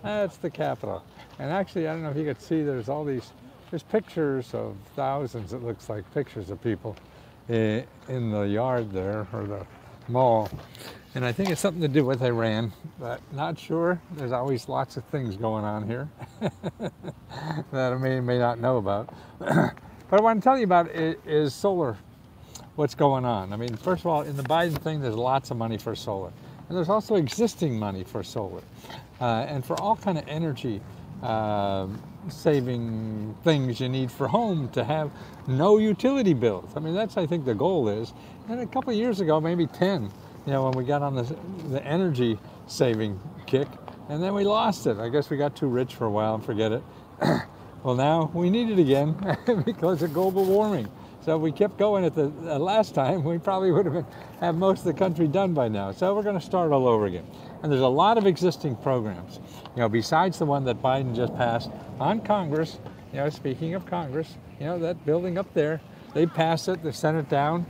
That's the Capitol. And actually, I don't know if you could see, there's pictures of thousands, it looks like, pictures of people in the yard there, or the mall. And I think it's something to do with Iran, but not sure. There's always lots of things going on here that I may not know about. But I want to tell you about is solar, what's going on. I mean, first of all, in the Biden thing, there's lots of money for solar. And there's also existing money for solar. And for all kind of energy saving things you need for home to have no utility bills. I mean, that's, I think, the goal is. And a couple of years ago, maybe 10, when we got on the energy saving kick, and then we lost it. I guess we got too rich for a while and forget it. Well, now we need it again because of global warming. So if we kept going at the last time, we probably would have most of the country done by now. So we're going to start all over again. And there's a lot of existing programs, besides the one that Biden just passed on Congress. Speaking of Congress, that building up there, they passed it, they sent it down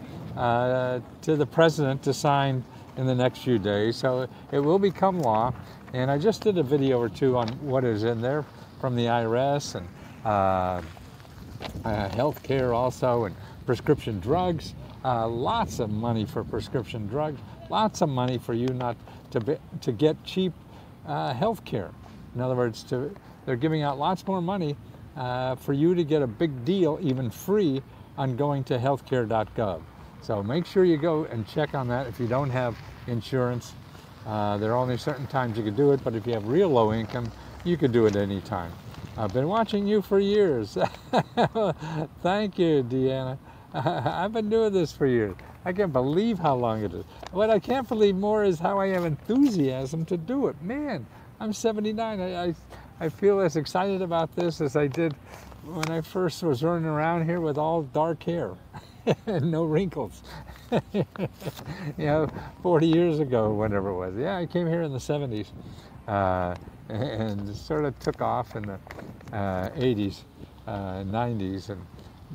to the president to sign in the next few days. So it will become law. And I just did a video or two on what is in there from the IRS and health care also, and prescription drugs. Lots of money for prescription drugs. Lots of money for you not to get cheap health care. In other words, they're giving out lots more money for you to get a big deal, even free, on going to healthcare.gov. So make sure you go and check on that if you don't have insurance. There are only certain times you can do it, but if you have real low income, you could do it any time. I've been watching you for years. Thank you, Deanna. I've been doing this for years. I can't believe how long it is. What I can't believe more is how I have enthusiasm to do it. Man, I'm 79. I feel as excited about this as I did when I first was running around here with all dark hair and no wrinkles. 40 years ago, whatever it was. Yeah, I came here in the 70s. And sort of took off in the 80s, 90s, and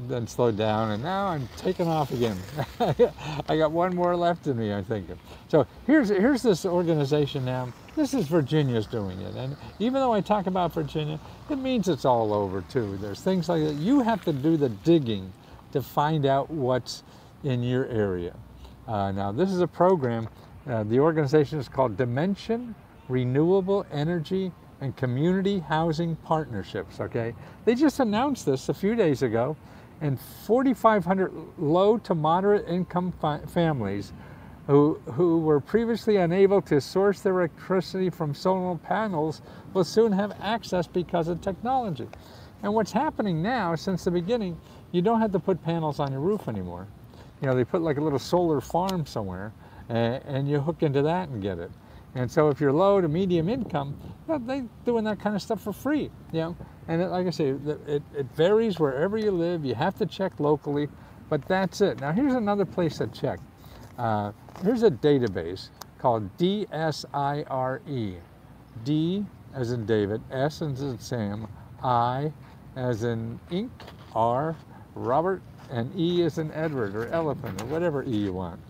then slowed down, and now I'm taking off again. I got one more left in me, I think. So here's this organization now. This is Virginia's doing it, and even though I talk about Virginia, it means it's all over too. There's things like that. You have to do the digging to find out what's in your area. Now this is a program. The organization is called Dimension Renewable Energy and Community Housing Partnerships, okay? They just announced this a few days ago, and 4,500 low to moderate income families who were previously unable to source their electricity from solar panels will soon have access because of technology. And what's happening now, since the beginning, you don't have to put panels on your roof anymore. They put like a little solar farm somewhere, and you hook into that and get it. And so if you're low to medium income, they're doing that kind of stuff for free, And like I say, it varies wherever you live. You have to check locally, but that's it. Now here's another place to check. Here's a database called DSIRE. D as in David, S as in Sam, I as in ink, R, Robert, and E as in Edward or elephant or whatever E you want.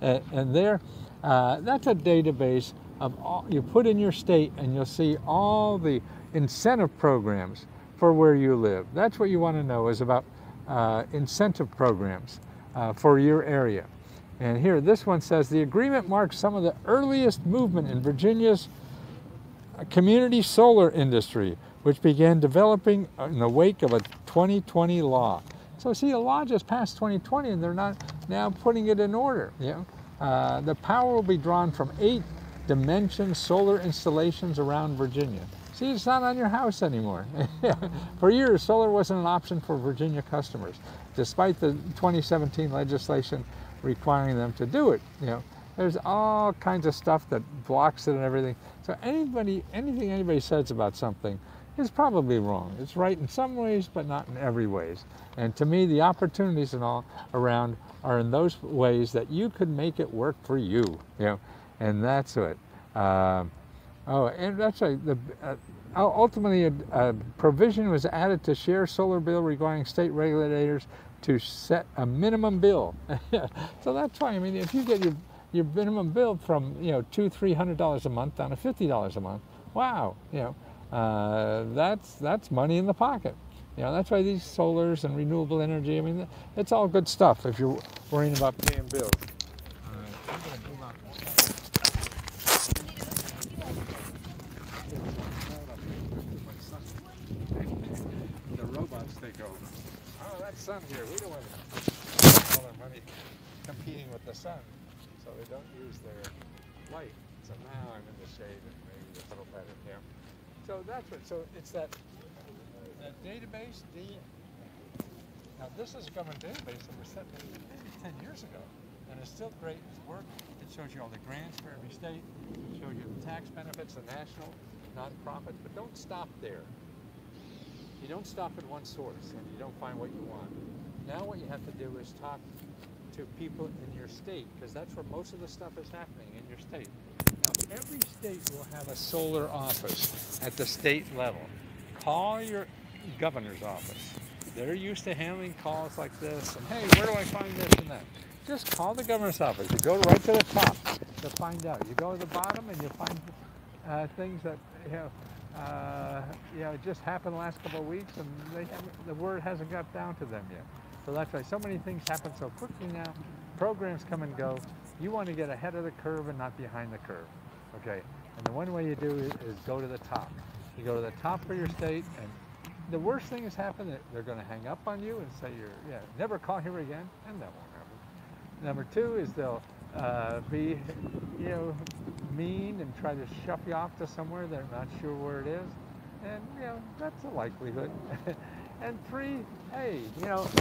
and there, that's a database of all you put in your state, and you'll see all the incentive programs for where you live. That's what you want to know, is about incentive programs for your area. And here, this one says, the agreement marks some of the earliest movement in Virginia's community solar industry, which began developing in the wake of a 2020 law. So see, a law just passed 2020, and they're not now putting it in order. The power will be drawn from 8 Dimension solar installations around Virginia. See, it's not on your house anymore. For years, solar wasn't an option for Virginia customers, despite the 2017 legislation requiring them to do it. There's all kinds of stuff that blocks it and everything. So anything anybody says about something is probably wrong. It's right in some ways, but not in every ways. And to me, the opportunities and all around are in those ways that you could make it work for you. And that's it. And that's right. Ultimately, a provision was added to share solar bill requiring state regulators to set a minimum bill. So that's why, I mean, if you get your minimum bill from $200-300 a month down to $50 a month. Wow, that's money in the pocket. That's why these solars and renewable energy, I mean, it's all good stuff if you're worrying about paying bills. I'm going to move on. The robots take over. Oh, that sun here, we don't want all our money competing with the sun, so they don't use their light. So now I'm in the shade and maybe it's a little better, So that's what, so it's that database, now this is a government database that was set maybe 10 years ago, and it's still great, it's work. It shows you all the grants for every state, it shows you the tax benefits, the national, nonprofit, but don't stop there. You don't stop at one source and you don't find what you want. Now what you have to do is talk to people in your state, because that's where most of the stuff is happening, in your state. Now, every state will have a solar office at the state level. Call your governor's office. They're used to handling calls like this, and hey, where do I find this and that? Just call the governor's office. You go right to the top to find out. You go to the bottom and you find things that just happened the last couple of weeks, and the word hasn't got down to them yet. So that's why so many things happen so quickly now. Programs come and go. You want to get ahead of the curve and not behind the curve, okay? And the one way you do it is go to the top. You go to the top for your state, and the worst thing has happened, that they're going to hang up on you and say never call here again, and that won't happen. Number two is they'll be, mean and try to shove you off to somewhere they're not sure where it is, and that's a likelihood. And three, hey,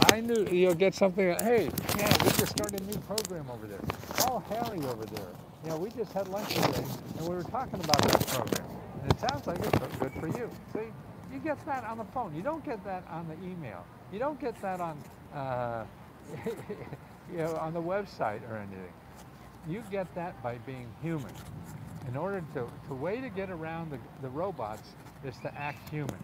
I knew you'll get something. Hey, we just started a new program over there. Call Harry over there. We just had lunch today, and we were talking about that program, and it sounds like it's good for you. See, you get that on the phone. You don't get that on the email. You don't get that on, on the website or anything. You get that by being human. In order to way to get around the robots is to act human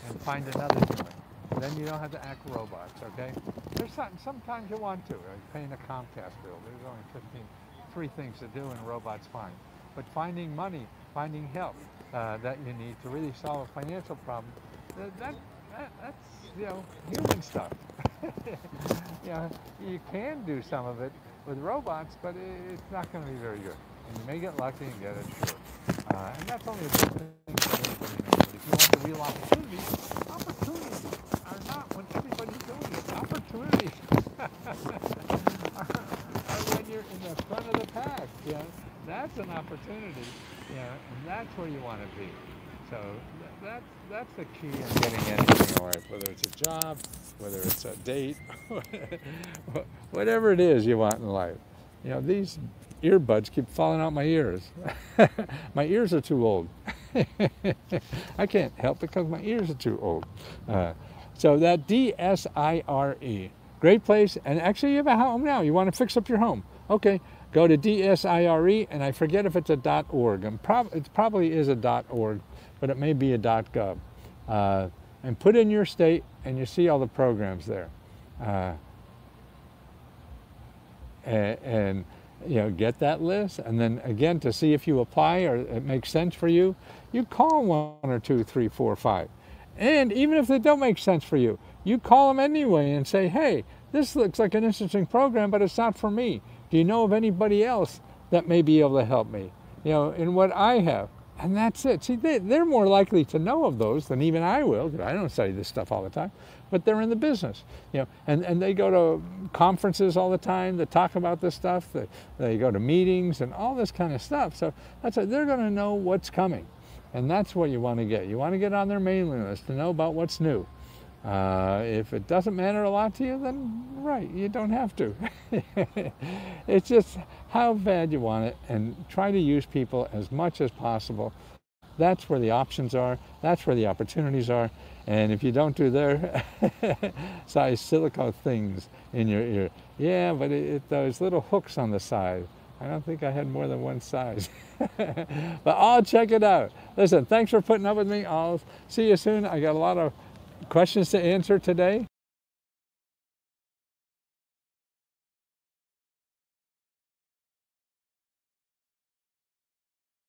and find another human. Then you don't have to act robots, okay? There's sometimes you want to, like paying a Comcast bill. There's only 3 things to do and robots fine. But finding money, finding help that you need to really solve a financial problem, that's human stuff. You can do some of it with robots, but it's not going to be very good. And you may get lucky and get it, sure. And that's only a good thing for everybody. But if you want the real opportunities are not when everybody's doing it. Opportunities are when you're in the front of the pack. That's an opportunity. And that's where you want to be. So that's the key in getting anything in life, whether it's a job, whether it's a date, whatever it is you want in life. These earbuds keep falling out my ears. My ears are too old. I can't help because my ears are too old. So that DSIRE, great place. And actually you have a home now. You want to fix up your home. Okay, go to DSIRE, and I forget if it's a .org. It probably is a .org, but it may be a .gov. And put in your state, and you see all the programs there. And get that list, and then again, to see if you apply or it makes sense for you, you call 1 or 2, 3, 4, 5. And even if they don't make sense for you, you call them anyway and say, hey, this looks like an interesting program, but it's not for me. Do you know of anybody else that may be able to help me, in what I have? And that's it. See, they're more likely to know of those than even I will, because I don't study this stuff all the time, but they're in the business, and they go to conferences all the time that talk about this stuff. They go to meetings and all this kind of stuff. So that's it. They're going to know what's coming, and that's what you want to get. You want to get on their mailing list to know about what's new. If it doesn't matter a lot to you, then right, you don't have to. It's just how bad you want it, and try to use people as much as possible. That's where the options are. That's where the opportunities are. And if you don't do their size silicone things in your ear, yeah, but those little hooks on the side, I don't think I had more than one size. But I'll check it out. Listen, thanks for putting up with me. I'll see you soon. I got a lot of questions to answer today,